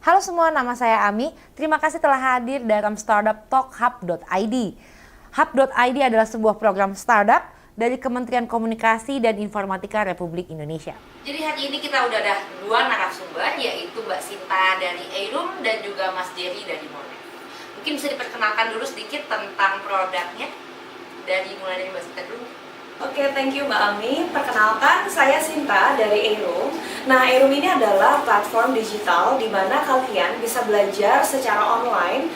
Halo semua, nama saya Ami. Terima kasih telah hadir dalam Startup Talk Hub.id. Hub.id adalah sebuah program startup dari Kementerian Komunikasi dan Informatika Republik Indonesia. Jadi hari ini kita udah ada dua narasumber, yaitu Mbak Sinta dari Eirum dan juga Mas Jerry dari Monef. Mungkin bisa diperkenalkan dulu sedikit tentang produknya, mulai dari Mbak Sinta dulu. Oke, thank you Mbak Ami. Perkenalkan, saya Sinta dari Eirum. Nah, Eirum ini adalah platform digital di mana kalian bisa belajar secara online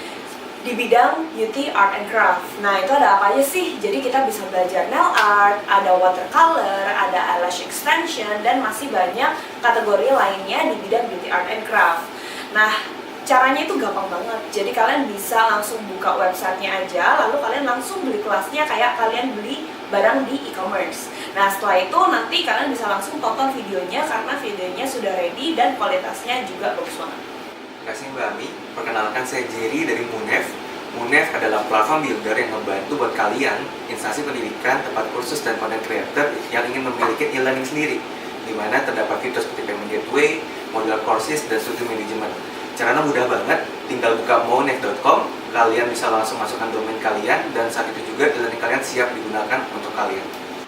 di bidang beauty, art, and craft. Nah, itu ada apa aja sih? Jadi kita bisa belajar nail art, ada watercolor, ada eyelash extension, dan masih banyak kategori lainnya di bidang beauty, art, and craft. Nah, caranya itu gampang banget. Jadi kalian bisa langsung buka websitenya aja, lalu kalian langsung beli kelasnya kayak kalian beli barang di e-commerce. Nah, setelah itu nanti kalian bisa langsung tonton videonya karena videonya sudah ready dan kualitasnya juga bagus banget. Terima kasih Mbak Ami. Perkenalkan, saya Jerry dari Monef. Monef adalah platform builder yang membantu buat kalian, instansi pendidikan, tempat kursus, dan content creator yang ingin memiliki e-learning sendiri, di mana terdapat fitur seperti payment gateway, modular courses, dan studi manajemen. Caranya mudah banget, tinggal buka monef.com, kalian bisa langsung masukkan domain kalian, dan saat itu juga e-learning kalian siap digunakan untuk kalian.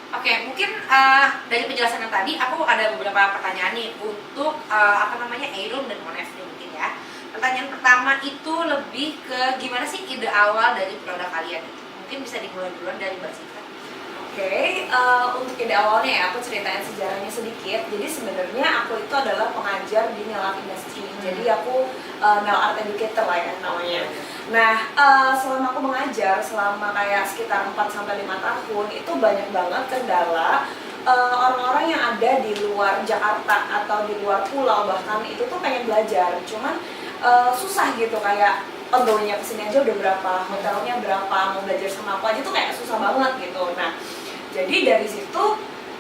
Oke, mungkin dari penjelasan yang tadi, aku ada beberapa pertanyaan nih untuk Eirum dan Monef mungkin ya. Pertanyaan pertama itu lebih ke gimana sih ide awal dari produk kalian? Mungkin bisa dimulai duluan dari Mbak Sinta. Oke, untuk ide awalnya ya, aku ceritain sejarahnya sedikit. Jadi sebenarnya aku itu adalah pengajar di nail art industry. Jadi aku nail art educator lah ya namanya. Nah, selama aku mengajar, selama kayak sekitar 4-5 tahun, itu banyak banget kendala orang-orang yang ada di luar Jakarta atau di luar pulau bahkan itu tuh pengen belajar. Cuman susah gitu, kayak pegawainya kesini aja udah berapa, hotelnya berapa, mau belajar sama aku aja tuh kayak susah banget gitu. Nah, jadi dari situ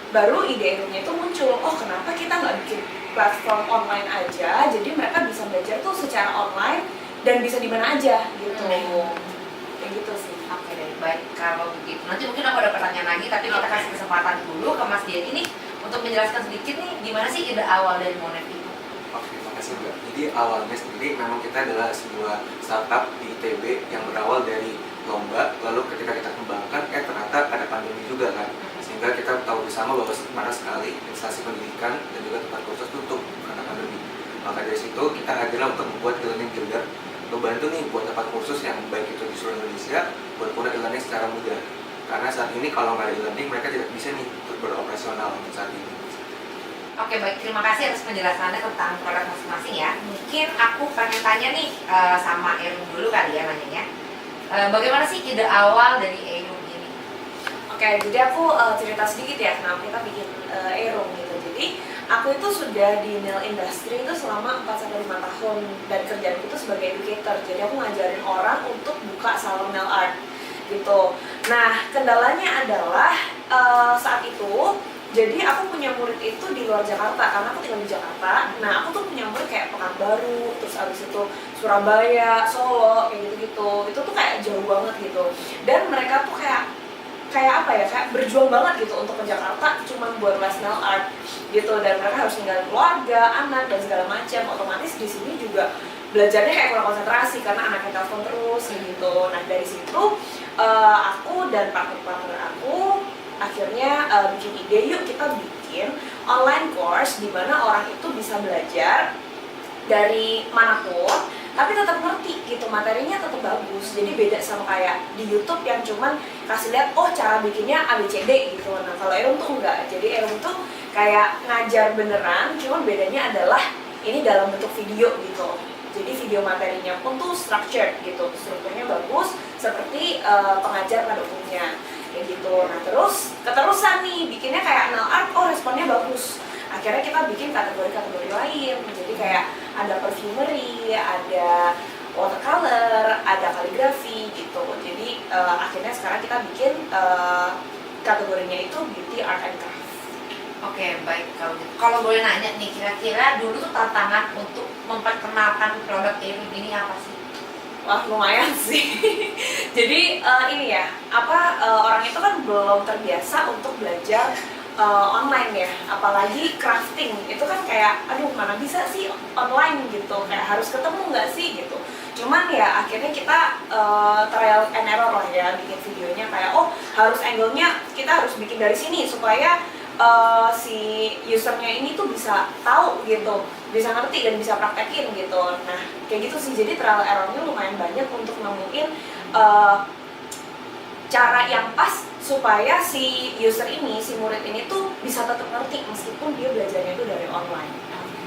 baru ide Eirumnya itu muncul. Oh, kenapa kita nggak bikin platform online aja? Jadi mereka bisa belajar tuh secara online dan bisa di mana aja gitu. Kayak gitu sih. Oke, baik kalau begitu. Nanti mungkin aku ada pertanyaan lagi, tapi kita kasih kesempatan dulu ke Mas Jerry ini untuk menjelaskan sedikit nih gimana sih ide awal dari Monef itu. Oke, terima kasih Mbak. Jadi awalnya sendiri memang kita adalah sebuah startup di ITB yang berawal dari lomba, lalu ketika kita kembangkan, ternyata ada pandemi juga kan, sehingga kita tahu bersama bahwa mana sekali instansi pendidikan dan juga tempat kursus tutup karena pandemi. Maka dari situ kita hadirlah untuk membuat e-learning builder, untuk bantu nih buat tempat kursus yang baik itu di seluruh Indonesia buat punya e-learning secara mudah. Karena saat ini kalau nggak ada e-learning mereka tidak bisa nih untuk beroperasional untuk saat ini. Oke, baik, terima kasih atas penjelasannya tentang produk masing-masing ya. Mungkin aku pengen tanya nih sama Eirum dulu kali ya nanyanya. Bagaimana sih ide awal dari Eirum ini? Oke, jadi aku cerita sedikit ya kenapa kita bikin Eirum gitu. Jadi aku itu sudah di nail industry itu selama 4-5 tahun dan kerjaan itu sebagai educator. Jadi aku ngajarin orang untuk buka salon nail art gitu. Nah, kendalanya adalah saat itu jadi aku punya murid itu di luar Jakarta karena aku tinggal di Jakarta. Nah, aku tuh punya murid kayak Pekanbaru, terus abis itu Surabaya, Solo, kayak gitu-gitu. Itu tuh kayak jauh banget gitu. Dan mereka tuh kayak apa ya, kayak berjuang banget gitu untuk ke Jakarta cuma buat les nail art gitu, dan mereka harus tinggalin keluarga, anak dan segala macam. Otomatis di sini juga belajarnya kayak kurang konsentrasi karena anaknya telepon terus gitu. Nah, dari situ aku dan partner-partner aku akhirnya bikin ide, yuk kita bikin online course di mana orang itu bisa belajar dari manapun tapi tetap ngerti gitu, materinya tetap bagus. Jadi beda sama kayak di YouTube yang cuman kasih lihat oh cara bikinnya ABCD gitu. Nah, kalau Eirum tuh enggak. Jadi Eirum tuh kayak ngajar beneran, cuman bedanya adalah ini dalam bentuk video gitu. Jadi video materinya pun tuh structured gitu, strukturnya bagus seperti pengajar pada umumnya kayak gitu. Nah, terus keterusan nih bikinnya kayak nail art, oh responnya bagus. Akhirnya kita bikin kategori-kategori lain. Jadi kayak ada perfumery, ada watercolor, ada kaligrafi gitu. Jadi akhirnya sekarang kita bikin kategorinya itu beauty, art, and craft. Oke, baik kalau gitu. Kalau boleh nanya nih, kira-kira dulu tuh tantangan untuk memperkenalkan produk Eirum ini apa sih? Wah, lumayan sih. Jadi ini ya, orang itu kan belum terbiasa untuk belajar online ya, apalagi crafting itu kan kayak aduh mana bisa sih online gitu, kayak harus ketemu nggak sih gitu. Cuman ya akhirnya kita trial and error lah ya bikin videonya, kayak oh harus angle-nya kita harus bikin dari sini supaya si usernya ini tuh bisa tahu gitu, bisa ngerti dan bisa praktekin gitu. Nah kayak gitu sih, jadi trial errornya lumayan banyak untuk nemuin cara yang pas supaya si user ini, si murid ini tuh bisa tetap ngerti meskipun dia belajarnya itu dari online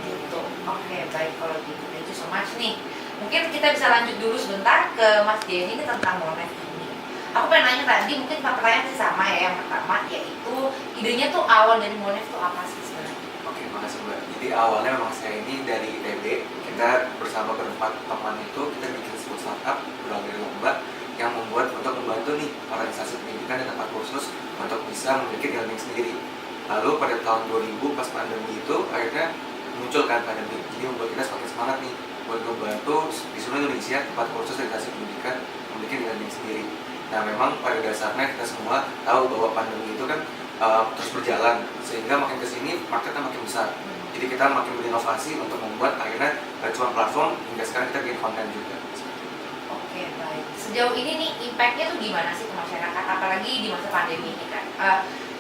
gitu. Oke, baik kalau gitu. Thank you so much nih. Mungkin kita bisa lanjut dulu sebentar ke Mas Denny ini tentang Monef ini. Aku pengen nanya tadi, mungkin pertanyaan sih sama ya. Yang pertama yaitu idenya tuh awal dari Monef tuh apa sih sebenarnya? Oke, makasih Mbak. Jadi awalnya memang saya ini dari ITB, kita bersama berempat teman itu kita bikin sebuah startup berawal dari lomba yang membuat untuk membantu nih para instansi pendidikan dan tempat kursus untuk bisa memiliki e-learning sendiri. Lalu pada tahun 2000 pas pandemi itu akhirnya muncul kan pandemi, jadi membuat kita semakin semangat nih buat membantu di seluruh Indonesia tempat kursus dan instansi pendidikan memiliki e-learning sendiri. Nah memang pada dasarnya kita semua tahu bahwa pandemi itu kan terus berjalan, sehingga makin kesini marketnya makin besar. Jadi kita makin berinovasi untuk membuat akhirnya gak cuma platform, hingga sekarang kita bikin konten juga. Oke, baik. Sejauh ini nih impact-nya tuh gimana sih ke masyarakat, apalagi di masa pandemi ini kan?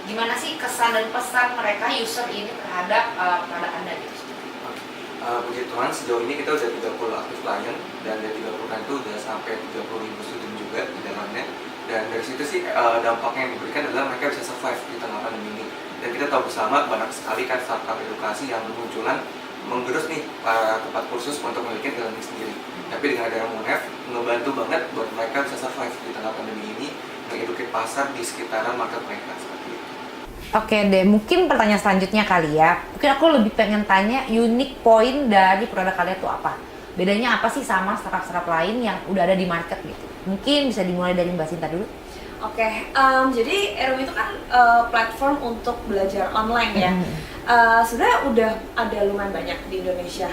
Gimana sih kesan dan pesan mereka user ini terhadap produk Anda gitu? Puji Tuhan sejauh ini kita udah 30 aktif klien, dan dari 30 klien itu udah sampai 30.000 student juga di dalamnya. Dan dari situ sih dampaknya yang diberikan adalah mereka bisa survive di tengah pandemi ini. Dan kita tahu bersama banyak sekali kan startup edukasi yang bermunculan menggerus nih tempat kursus untuk memiliki e-learning sendiri. Tapi dengan adanya Monef ngebantu banget buat mereka bisa survive di tengah pandemi ini, mengedukasi pasar di sekitaran market mereka seperti itu. Oke deh, mungkin pertanyaan selanjutnya kali ya. Mungkin aku lebih pengen tanya unique point dari produk kalian itu apa? Bedanya apa sih sama startup-startup lain yang udah ada di market gitu? Mungkin bisa dimulai dari Mbak Sinta dulu. Oke, jadi Erum itu kan platform untuk belajar online ya. Sebenarnya udah ada lumayan banyak di Indonesia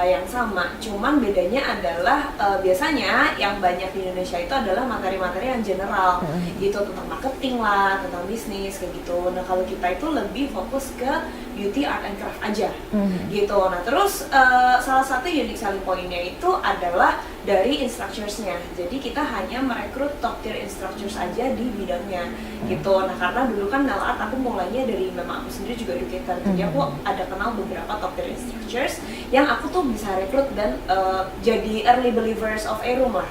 yang sama. Cuman bedanya adalah biasanya yang banyak di Indonesia itu adalah materi-materi yang general, gitu, tentang marketing lah, tentang bisnis kayak gitu. Nah kalau kita itu lebih fokus ke beauty, art and craft aja, gitu. Nah terus salah satu unique selling point-nya itu adalah dari instructors-nya. Jadi kita hanya merekrut top tier instructors aja di bidangnya, gitu. Nah karena dulu kan nail art aku mulainya dari memang aku sendiri juga educator, jadi aku ada kenal beberapa top tier instructors yang aku tuh bisa rekrut dan jadi early believers of Erum lah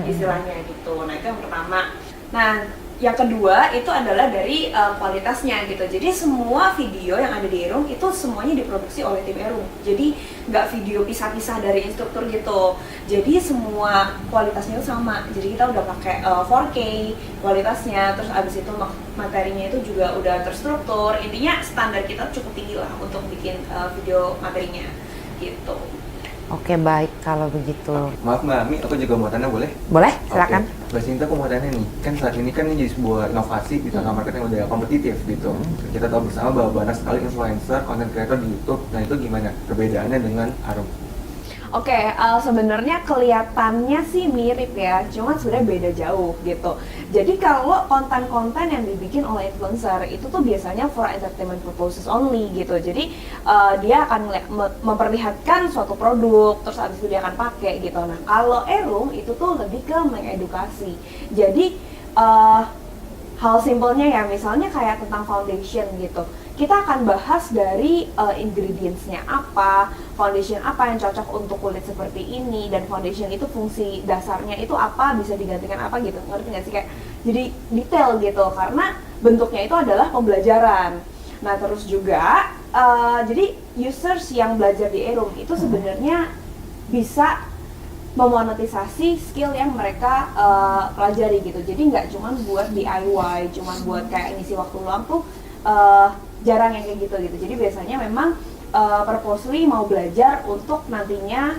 istilahnya gitu. Nah itu yang pertama. Nah yang kedua itu adalah dari kualitasnya gitu. Jadi semua video yang ada di Erum itu semuanya diproduksi oleh tim Erum. Jadi nggak video pisah-pisah dari instruktur gitu. Jadi semua kualitasnya itu sama. Jadi kita udah pakai 4K kualitasnya. Terus abis itu materinya itu juga udah terstruktur. Intinya standar kita cukup tinggi lah untuk bikin video materinya gitu. Oke, baik kalau begitu. Maaf Mbak Ami, aku juga mau tanya boleh? Boleh, silakan. Mbak Sinta, aku mau tanya nih, kan saat ini kan ini jadi sebuah inovasi di tengah market yang udah kompetitif gitu. Kita tahu bersama bahwa banyak sekali influencer, content creator di YouTube. Nah itu gimana perbedaannya dengan Arum? Oke, sebenarnya kelihatannya sih mirip ya, cuman sebenarnya beda jauh gitu. Jadi kalau konten-konten yang dibikin oleh influencer itu tuh biasanya for entertainment purposes only gitu. Jadi dia akan memperlihatkan suatu produk, terus abis itu dia akan pakai gitu. Nah kalau Erum itu tuh lebih ke mengedukasi. Jadi hal simpelnya ya, misalnya kayak tentang foundation gitu. Kita akan bahas dari ingredients-nya apa, foundation apa yang cocok untuk kulit seperti ini, dan foundation itu fungsi dasarnya itu apa, bisa digantikan apa gitu, ngerti nggak sih? Kayak jadi detail gitu, karena bentuknya itu adalah pembelajaran. Nah terus juga, jadi users yang belajar di Erum itu sebenarnya bisa memonetisasi skill yang mereka pelajari gitu. Jadi nggak cuma buat DIY, cuma buat kayak ngisi waktu luang tuh jarang yang kayak gitu. Jadi biasanya memang purposely mau belajar untuk nantinya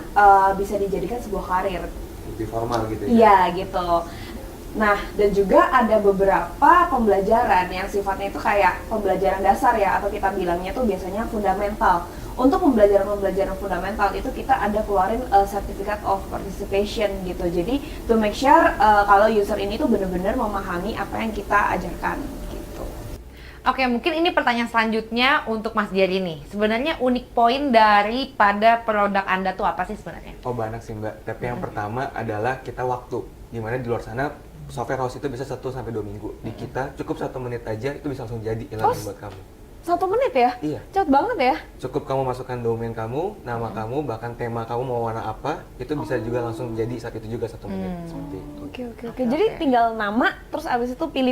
bisa dijadikan sebuah karir. Lebih formal gitu ya? Iya gitu. Nah dan juga ada beberapa pembelajaran yang sifatnya itu kayak pembelajaran dasar ya, atau kita bilangnya tuh biasanya fundamental. Untuk pembelajaran fundamental itu kita ada keluarin certificate of participation gitu. Jadi to make sure kalau user ini tuh benar-benar memahami apa yang kita ajarkan gitu. Oke, mungkin ini pertanyaan selanjutnya untuk Mas Jerry nih. Sebenarnya unik poin daripada produk Anda tuh apa sih sebenarnya? Oh banyak sih Mbak, tapi yang pertama adalah kita waktu. Dimana di luar sana software house itu bisa 1-2 minggu. Di kita cukup 1 menit aja itu bisa langsung jadi e-learning buat kamu. 1 menit ya? Iya. Cepet banget ya? Cukup kamu masukkan domain kamu, nama kamu, bahkan tema kamu mau warna apa, itu bisa juga langsung jadi saat itu juga 1 menit. Seperti itu. Oke. Jadi tinggal nama, terus abis itu pilih,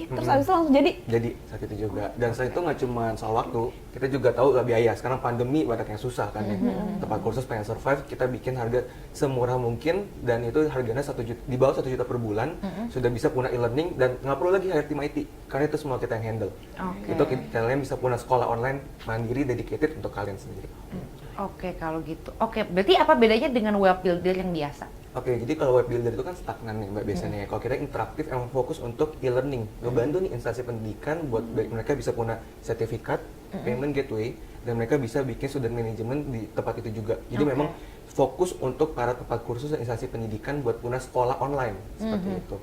terus abis itu langsung jadi? Jadi saat itu juga. Dan selain itu nggak cuma soal waktu, kita juga tahu lah biaya. Sekarang pandemi banyak yang susah kan ya. Tempat kursus pengen survive, kita bikin harga semurah mungkin, dan itu harganya 1 juta, di bawah 1 juta per bulan, sudah bisa punya e-learning, dan nggak perlu lagi hire tim IT, karena itu semua kita yang handle. Itu kalian bisa punya sekolah online mandiri dedicated untuk kalian sendiri. Oke, kalau gitu. Oke, berarti apa bedanya dengan web builder yang biasa? Oke, jadi kalau web builder itu kan stagnan nih Mbak biasanya ya. Kalau kita interaktif emang fokus untuk e-learning, ngebantu nih instansi pendidikan buat mereka bisa punya sertifikat, payment gateway, dan mereka bisa bikin student management di tempat itu juga. Jadi memang fokus untuk para tempat kursus dan instansi pendidikan buat punya sekolah online seperti itu.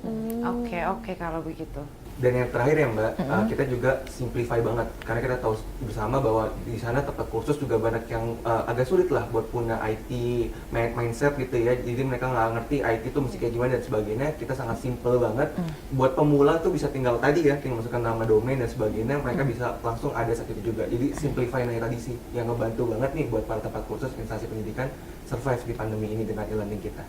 Oke, kalau begitu. Dan yang terakhir ya Mbak, kita juga simplify banget karena kita tahu bersama bahwa di sana tempat kursus juga banyak yang agak sulit lah buat punya IT mindset gitu ya. Jadi mereka nggak ngerti IT itu mesti kayak gimana dan sebagainya. Kita sangat simple banget. Buat pemula tuh bisa tinggal tadi ya, tinggal masukkan nama domain dan sebagainya. Mereka bisa langsung ada saat itu juga. Jadi simplify yang tadi sih yang ngebantu banget nih buat para tempat kursus instansi pendidikan survive di pandemi ini dengan e-learning kita.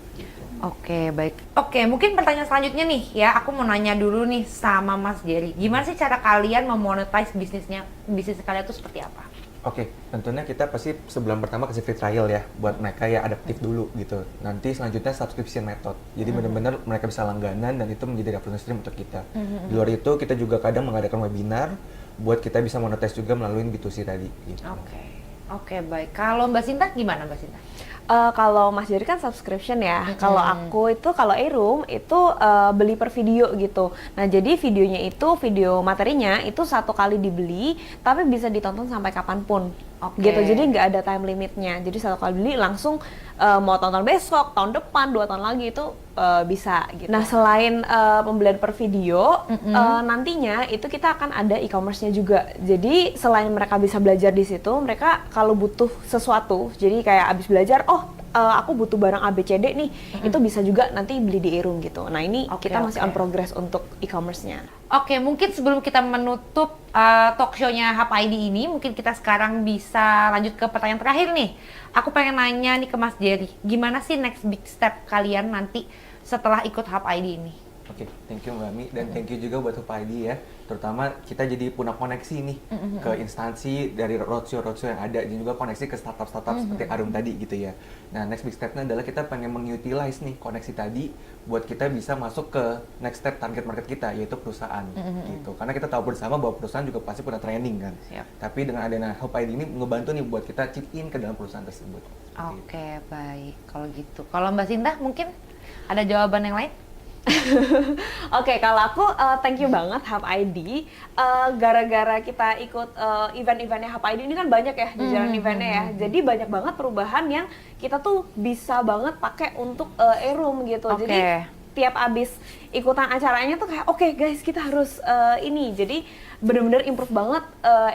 Oke, baik. Oke, mungkin pertanyaan selanjutnya nih ya, aku mau nanya dulu nih sama Mas Jerry. Gimana sih cara kalian memonetize bisnis kalian itu seperti apa? Oke, tentunya kita pasti sebelum pertama kasih free trial ya, buat mereka ya adaptif dulu gitu. Nanti selanjutnya subscription method. Jadi benar-benar mereka bisa langganan dan itu menjadi revenue stream untuk kita. Di luar itu kita juga kadang mengadakan webinar buat kita bisa monetize juga melalui B2C tadi. Gitu. Oke, baik. Kalau Mbak Sinta gimana Mbak Sinta? Kalau Mas Jerry kan subscription ya. Kalau aku itu, kalau Erum itu beli per video gitu. Nah jadi videonya itu, video materinya itu 1 kali dibeli, tapi bisa ditonton sampai kapanpun. Gitu, jadi nggak ada time limitnya. Jadi 1 kali beli langsung mau tonton besok, tahun depan, 2 tahun lagi itu bisa gitu. Nah selain pembelian per video, nantinya itu kita akan ada e-commerce-nya juga. Jadi selain mereka bisa belajar di situ, mereka kalau butuh sesuatu, jadi kayak abis belajar, aku butuh barang ABCD nih, itu bisa juga nanti beli di Erum gitu. Nah ini kita masih on progress untuk e-commerce-nya. Oke, mungkin sebelum kita menutup talk show-nya Hub ID ini, mungkin kita sekarang bisa lanjut ke pertanyaan terakhir nih. Aku pengen nanya nih ke Mas Jerry, gimana sih next big step kalian nanti setelah ikut Hub ID ini? Oke, thank you Mbak Mi, dan thank you juga buat Hub ID ya. Terutama kita jadi punya koneksi nih ke instansi dari roadshow yang ada, dan juga koneksi ke startup seperti Arum tadi gitu ya. Nah, next big step-nya adalah kita pengen mengutilize nih koneksi tadi buat kita bisa masuk ke next step target market kita, yaitu perusahaan gitu. Karena kita tahu bersama bahwa perusahaan juga pasti punya training kan. Tapi dengan adanya Hub ID ini ngebantu nih buat kita chip in ke dalam perusahaan tersebut. Oke, baik. Kalau gitu. Kalau Mbak Sinta mungkin ada jawaban yang lain? Oke, kalau aku thank you banget Hub ID. Gara-gara kita ikut event-eventnya Hub ID ini kan banyak ya jajaran eventnya ya. Jadi banyak banget perubahan yang kita tuh bisa banget pakai untuk Erum gitu. Jadi tiap abis ikutan acaranya tuh kayak oke guys, kita harus ini. Jadi bener-bener improve banget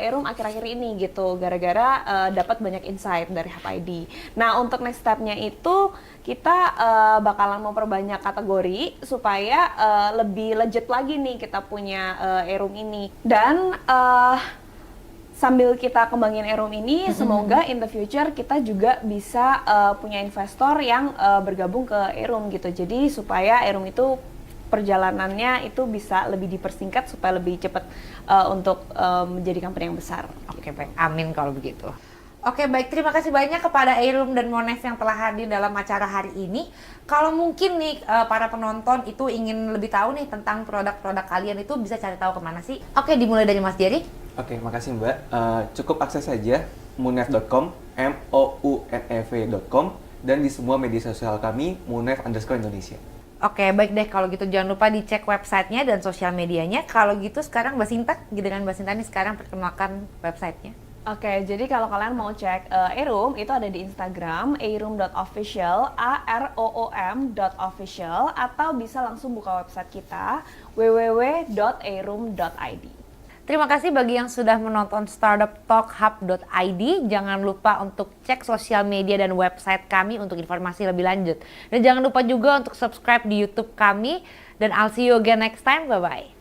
Erum akhir-akhir ini gitu, gara-gara dapat banyak insight dari Hub ID. Nah untuk next step-nya itu kita bakalan memperbanyak kategori supaya lebih legit lagi nih kita punya Erum ini. Dan sambil kita kembangin Erum ini, semoga in the future kita juga bisa punya investor yang bergabung ke Erum gitu. Jadi supaya Erum itu perjalanannya itu bisa lebih dipersingkat supaya lebih cepat untuk menjadi company yang besar. Oke, baik. Amin kalau begitu. Oke, baik. Terima kasih banyak kepada Erum dan Monev yang telah hadir dalam acara hari ini. Kalau mungkin nih para penonton itu ingin lebih tahu nih tentang produk-produk kalian, itu bisa cari tahu kemana sih? Oke, dimulai dari Mas Jerry. Oke, makasih Mbak. Cukup akses saja monev.com, mounev.com, dan di semua media sosial kami, monev_Indonesia. Oke, baik deh. Kalau gitu jangan lupa dicek websitenya dan sosial medianya. Kalau gitu sekarang Mbak Sinta, dengan Mbak Sinta nih sekarang perkenalkan websitenya. Oke, jadi kalau kalian mau cek Erum, itu ada di Instagram, erum.official, aroom.official, atau bisa langsung buka website kita, www.erum.id. Terima kasih bagi yang sudah menonton startuptalkhub.id. Jangan lupa untuk cek sosial media dan website kami untuk informasi lebih lanjut. Dan jangan lupa juga untuk subscribe di YouTube kami. Dan I'll see you again next time. Bye-bye.